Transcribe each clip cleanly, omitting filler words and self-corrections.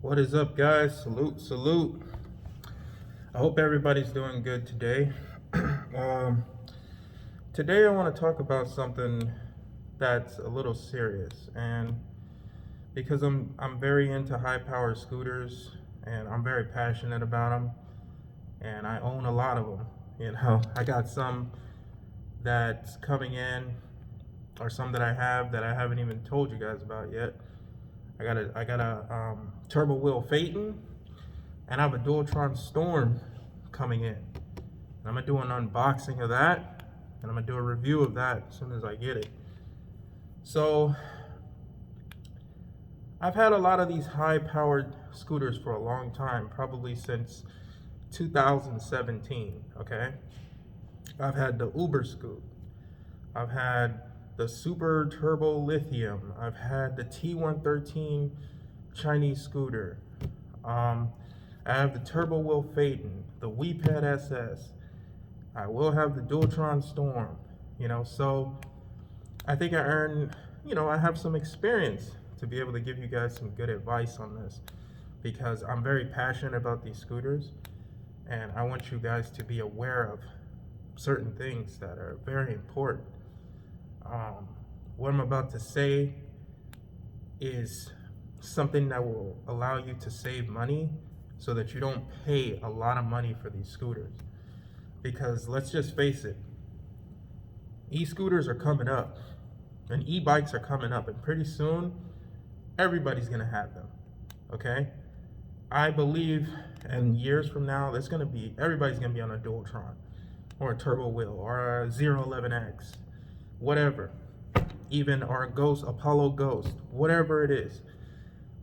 What is up, guys? Salute, salute. I hope everybody's doing good today. um, Today I want to talk about something that's a little serious, and because I'm very into high power scooters, and I'm very passionate about them, and I own a lot of them. I got some that's coming in, or some that I have that I haven't even told you guys about yet. I got a turbo wheel Phaeton, and I have a Dualtron Storm coming in. And I'm gonna do an unboxing of that, and I'm gonna do a review of that as soon as I get it. So I've had a lot of these high-powered scooters for a long time, probably since 2017. Okay, I've had the Uber Scoot, I've had the Super Turbo Lithium, I've had the T113 Chinese scooter. I have the Turbo Wheel Phaeton, the dualped SS. I will have the Dualtron Storm. So I think I have some experience to be able to give you guys some good advice on this, because I'm very passionate about these scooters, and I want you guys to be aware of certain things that are very important. What I'm about to say is something that will allow you to save money so that you don't pay a lot of money for these scooters. Because let's just face it, e-scooters are coming up, and e-bikes are coming up, and pretty soon everybody's gonna have them. Okay, I believe in years from now everybody's gonna be on a Dualtron or a turbo wheel or a 011X, whatever, even or a Apollo Ghost, whatever it is.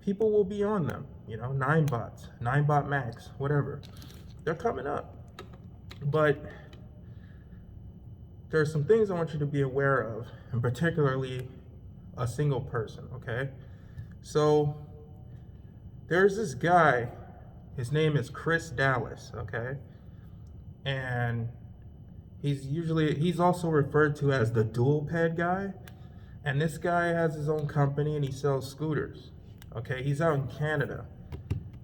People will be on them, 9 bot max, whatever. They're coming up. But there are some things I want you to be aware of, and particularly a single person, okay? So there's this guy, his name is Chris Dallas, okay? And he's also referred to as the dualped guy. And this guy has his own company and he sells scooters. Okay, he's out in Canada,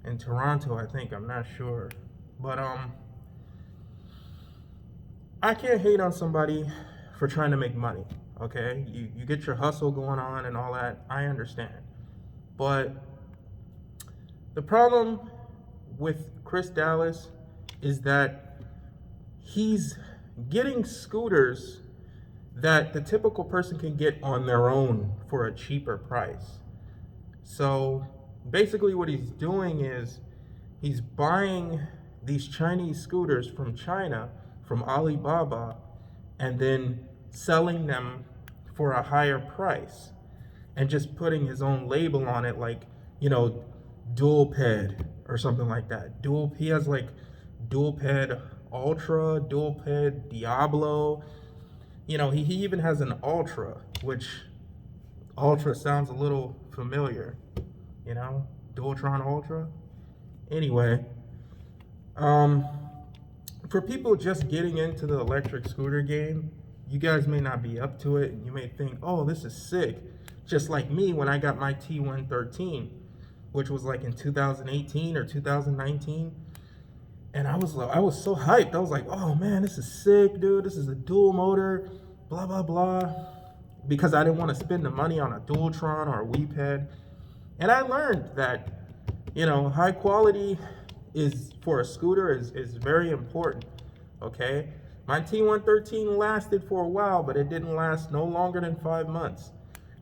in Toronto, I think. I'm not sure, but I can't hate on somebody for trying to make money. Okay, you get your hustle going on and all that. I understand, but the problem with Chris Dallas is that he's getting scooters that the typical person can get on their own for a cheaper price. So basically what he's doing is he's buying these Chinese scooters from China, from Alibaba, and then selling them for a higher price and just putting his own label on it, like, dualped or something like that. He has like dualped Ultra, dualped Diablo. He even has an Ultra, which Ultra sounds a little familiar, Dualtron Ultra. Anyway, for people just getting into the electric scooter game, you guys may not be up to it, and you may think, oh, this is sick. Just like me when I got my T113, which was like in 2018 or 2019. And I was so hyped. I was like, oh man, this is sick, dude. This is a dual motor, blah, blah, blah. Because I didn't want to spend the money on a Dualtron or a dualped. And I learned that, high quality is for a scooter is very important. Okay. My T113 lasted for a while, but it didn't last no longer than 5 months.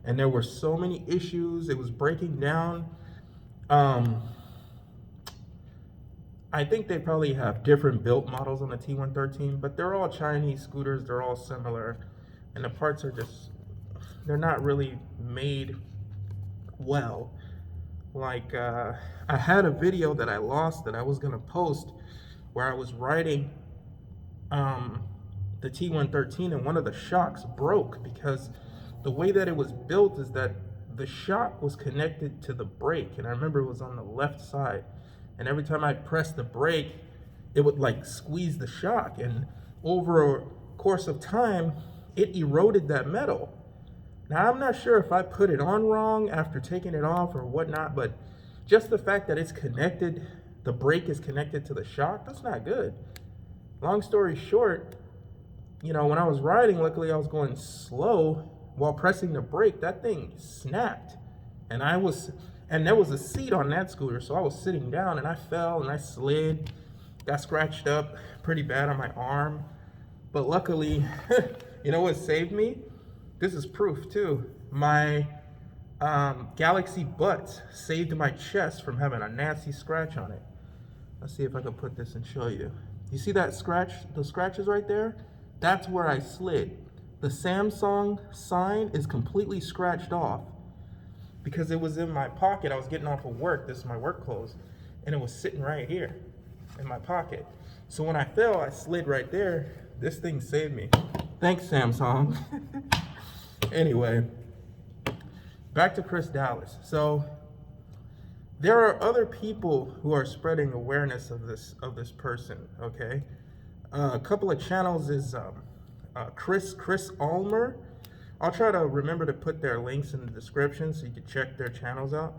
And there were so many issues. It was breaking down. I think they probably have different built models on the T113, but they're all Chinese scooters. They're all similar, and the parts are they're not really made well. Like, I had a video that I lost that I was gonna post where I was riding the T113, and one of the shocks broke because the way that it was built is that the shock was connected to the brake, and I remember it was on the left side. And every time I pressed the brake, it would like squeeze the shock. And over a course of time, it eroded that metal. Now, I'm not sure if I put it on wrong after taking it off or whatnot, but just the fact that it's connected, the brake is connected to the shock, that's not good. Long story short, when I was riding, luckily I was going slow while pressing the brake, that thing snapped. And there was a seat on that scooter, so I was sitting down and I fell and I slid, got scratched up pretty bad on my arm. But luckily, you know what saved me? This is proof too. My Galaxy Buds saved my chest from having a nasty scratch on it. Let's see if I can put this and show you. You see that scratch, the scratches right there? That's where I slid. The Samsung sign is completely scratched off because it was in my pocket. I was getting off of work. This is my work clothes. And it was sitting right here in my pocket. So when I fell, I slid right there. This thing saved me. Thanks, Samsung. Anyway, back to Chris Dallas. So there are other people who are spreading awareness of this person, okay? A couple of channels is Chris Ulmer. I'll try to remember to put their links in the description so you can check their channels out.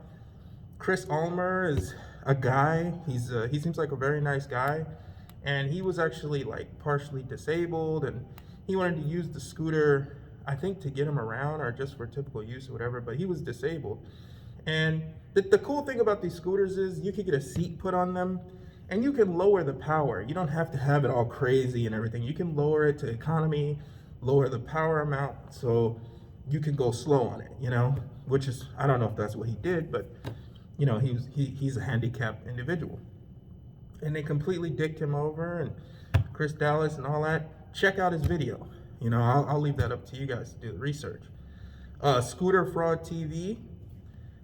Chris Ulmer is a guy. He seems like a very nice guy, and he was actually like partially disabled, and he wanted to use the scooter, I think, to get him around or just for typical use or whatever. But he was disabled, and the cool thing about these scooters is you can get a seat put on them. And you can lower the power. You don't have to have it all crazy and everything. You can lower it to economy, lower the power amount, so you can go slow on it, which is, I don't know if that's what he did, but he's a handicapped individual. And they completely dicked him over, and Chris Dallas and all that. Check out his video. I'll leave that up to you guys to do the research. Scooter Fraud TV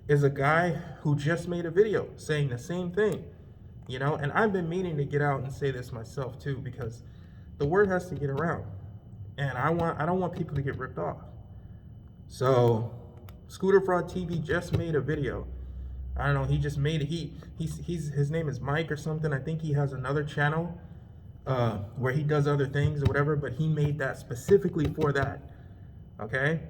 is a guy who just made a video saying the same thing. And I've been meaning to get out and say this myself too, because the word has to get around, and I don't want people to get ripped off. So Scooter Fraud TV just made a video. I don't know, he just made it. His name is Mike or something. I think he has another channel where he does other things or whatever, but he made that specifically for that. Okay?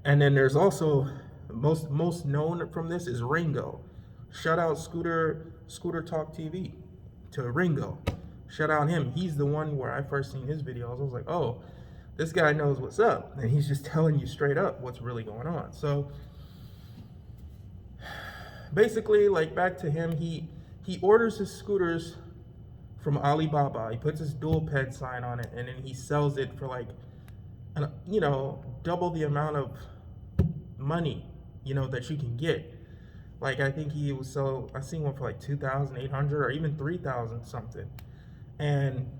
And then there's also most known from this is Ringo. Shout out Scooter Talk TV to Ringo. Shout out him. He's the one where I first seen his videos. I was like, oh, this guy knows what's up. And he's just telling you straight up what's really going on. So basically, like, back to him, he orders his scooters from Alibaba. He puts his dualped sign on it, and then he sells it for like, double the amount of money, that you can get. Like, I think he was I seen one for like 2,800 or even 3,000 something. And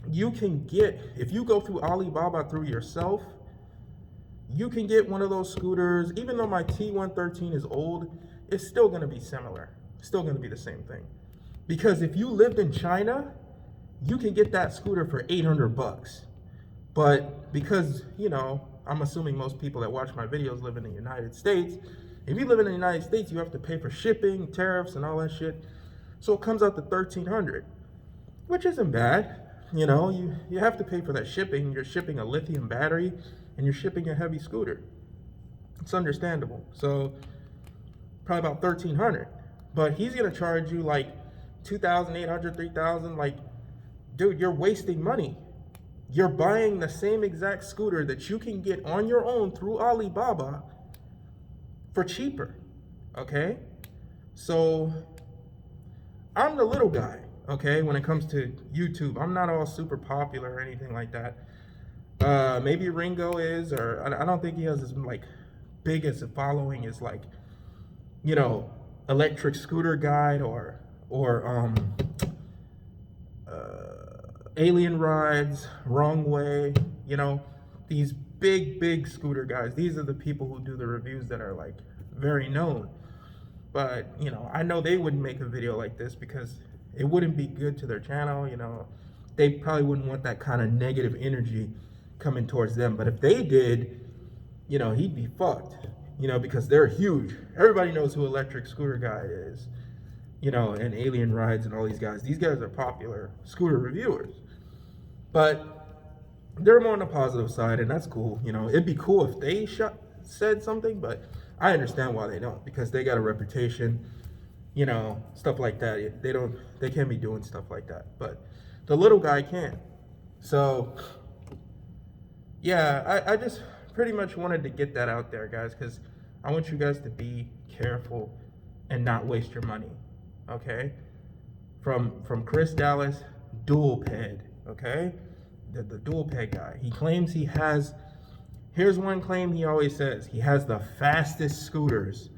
you can get, if you go through Alibaba through yourself, you can get one of those scooters. Even though my T113 is old, it's still going to be similar. It's still going to be the same thing. Because if you lived in China, you can get that scooter for 800 bucks. But because, I'm assuming most people that watch my videos live in the United States. If you live in the United States, you have to pay for shipping, tariffs, and all that shit. So it comes out to $1,300, which isn't bad. You have to pay for that shipping. You're shipping a lithium battery, and you're shipping a heavy scooter. It's understandable. So probably about $1,300. But he's gonna charge you like $2,800, $3,000. Like, dude, you're wasting money. You're buying the same exact scooter that you can get on your own through Alibaba for cheaper, okay? So I'm the little guy, okay, when it comes to YouTube. I'm not all super popular or anything like that. Maybe Ringo is, or I don't think he has as like big as a following as like, Electric Scooter Guide or Alien Rides, Wrong Way, these big scooter guys. These are the people who do the reviews that are like very known. But I know they wouldn't make a video like this because it wouldn't be good to their channel. They probably wouldn't want that kind of negative energy coming towards them. But if they did, he'd be fucked, because they're huge. Everybody knows who Electric Scooter Guide is, and Alien Rides and all these guys. These guys are popular scooter reviewers. But they're more on the positive side, and that's cool. It'd be cool if they said something, but I understand why they don't, because they got a reputation. you know, stuff like that. They can't be doing stuff like that. But the little guy can. So yeah, I just pretty much wanted to get that out there, guys, because I want you guys to be careful and not waste your money. Okay? From Chris Dallas, dualped, okay? The dualped guy. He claims he has, here's one claim he always says, he has the fastest scooters.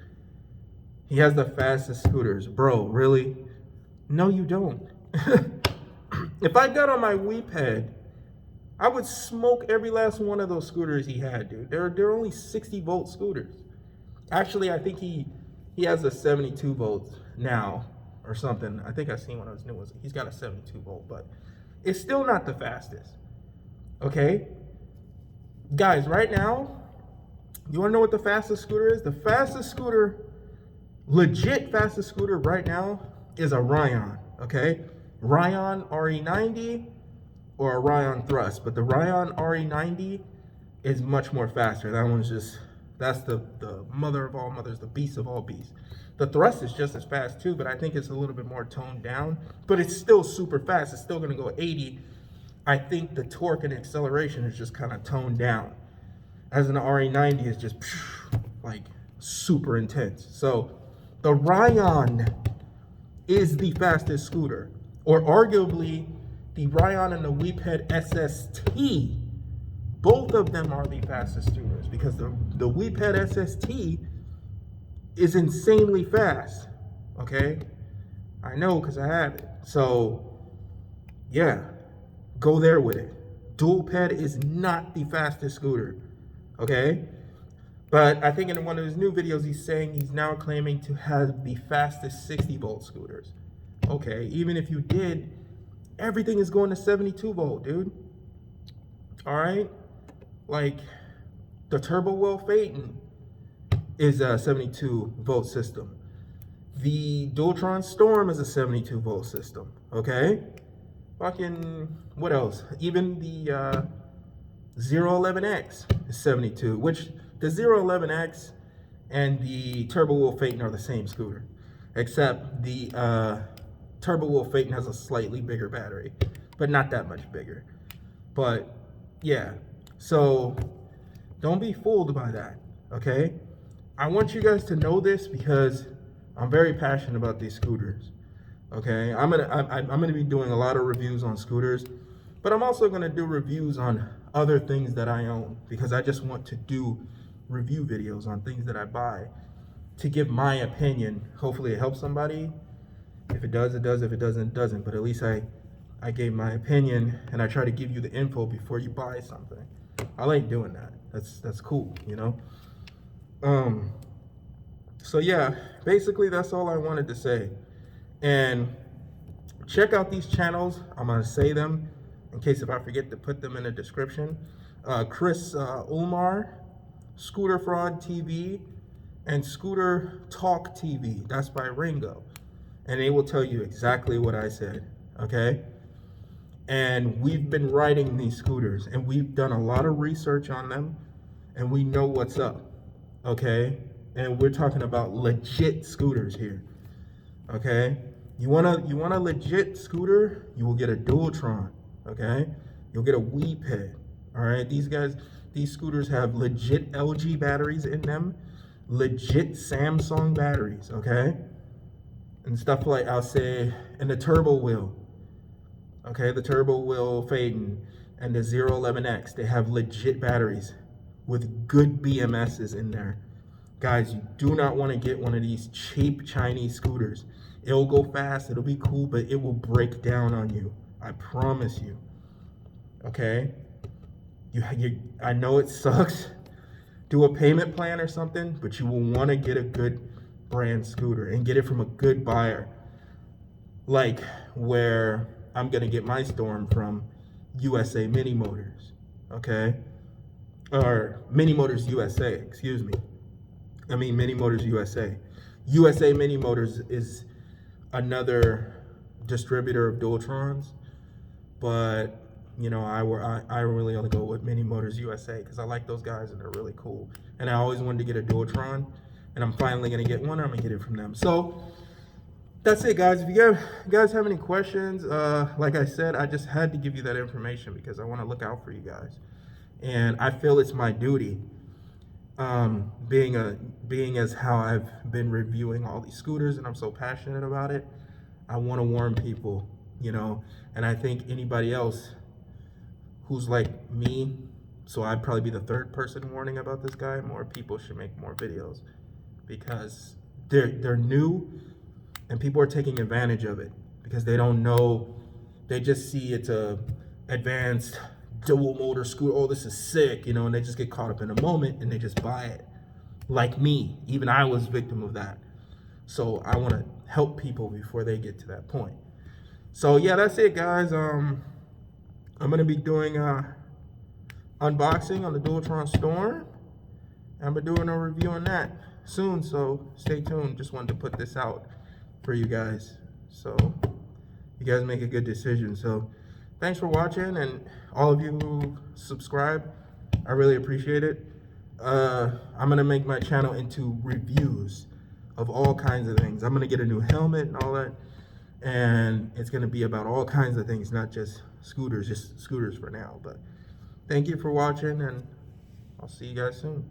He has the fastest scooters. Bro, really? No, you don't. If I got on my Weeped, I would smoke every last one of those scooters he had, dude. They're only 60-volt scooters. Actually, I think he has a 72 volts now or something. I think I seen one of his new ones. He's got a 72 volt, but it's still not the fastest. Okay? Guys, right now, you want to know what the fastest scooter is? The fastest scooter, legit fastest scooter right now is a Ryan, okay? Ryan RE90 or a Ryan Thrust, but the Ryan RE90 is much more faster. That one's just, that's the mother of all mothers, the beast of all beasts. The Thrust is just as fast too, but I think it's a little bit more toned down, but it's still super fast. It's still gonna go 80. I think the torque and acceleration is just kind of toned down. As an RE90 is just like super intense. So the Ryan is the fastest scooter, or arguably the Ryan and the Weeped SST. Both of them are the fastest scooters because the Weeped SST is insanely fast. Okay, I know because I have it. So yeah, go there with it. Dualped is not the fastest scooter. Okay, but I think in one of his new videos he's saying he's now claiming to have the fastest 60-volt scooters. Okay, even if you did, everything is going to 72 volt, dude. All right, like the turbo wheel Phaeton is a 72 volt system. The Dualtron Storm is a 72 volt system. Okay, fucking what else? Even the 011X is 72, which the 011X and the turbo wheel Phaeton are the same scooter, except the turbo wheel Phaeton has a slightly bigger battery, but not that much bigger. But yeah, so don't be fooled by that, okay? I want you guys to know this because I'm very passionate about these scooters, okay? I'm gonna be doing a lot of reviews on scooters, but I'm also gonna do reviews on other things that I own because I just want to do review videos on things that I buy to give my opinion. Hopefully it helps somebody. If it does, it does. If it doesn't, it doesn't. But at least I gave my opinion and I try to give you the info before you buy something. I like doing that. That's cool, you know? So yeah, basically that's all I wanted to say. And check out these channels. I'm gonna say them in case if I forget to put them in the description. Chris Ulmar, Scooter Fraud TV, and Scooter Talk TV. That's by Ringo. And they will tell you exactly what I said, okay? And we've been riding these scooters and we've done a lot of research on them and we know what's up, okay? And we're talking about legit scooters here, okay? You want a legit scooter, you will get a Dualtron, okay? You'll get a Weeped, all right? These scooters have legit LG batteries in them, legit Samsung batteries, okay? And stuff like, I'll say, and the turbo wheel, okay? The turbo wheel Phaeton and the 011X, they have legit batteries with good BMSs in there. Guys, you do not want to get one of these cheap Chinese scooters. It'll go fast, it'll be cool, but it will break down on you. I promise you, okay? I know it sucks. Do a payment plan or something, but you will want to get a good brand scooter and get it from a good buyer. Like where I'm going to get my Storm from USA Mini Motors, okay? Or Mini Motors USA, excuse me. I mean Mini Motors USA. USA Mini Motors is another distributor of Dualtrons, but you know, I really only go with Mini Motors USA because I like those guys and they're really cool. And I always wanted to get a Dualtron, and I'm finally gonna get one. I'm gonna get it from them. So that's it, guys. If you guys have any questions, like I said, I just had to give you that information because I want to look out for you guys, and I feel it's my duty. Being as how I've been reviewing all these scooters, and I'm so passionate about it. I want to warn people, and I think anybody else who's like me, so I'd probably be the third person warning about this guy. More people should make more videos because they're new and people are taking advantage of it because they don't know. They just see it's a advanced dual motor scooter. Oh, this is sick, and they just get caught up in a moment and they just buy it. Like me, even I was victim of that. So I want to help people before they get to that point. So yeah, that's it, guys. I'm gonna be doing unboxing on the Dualtron Storm. I'm gonna be doing a review on that soon, so stay tuned. Just wanted to put this out for you guys, so you guys make a good decision. So thanks for watching, and all of you who subscribe, I really appreciate it. I'm gonna make my channel into reviews of all kinds of things. I'm gonna get a new helmet and all that, and it's gonna be about all kinds of things, not just scooters for now. But thank you for watching, and I'll see you guys soon.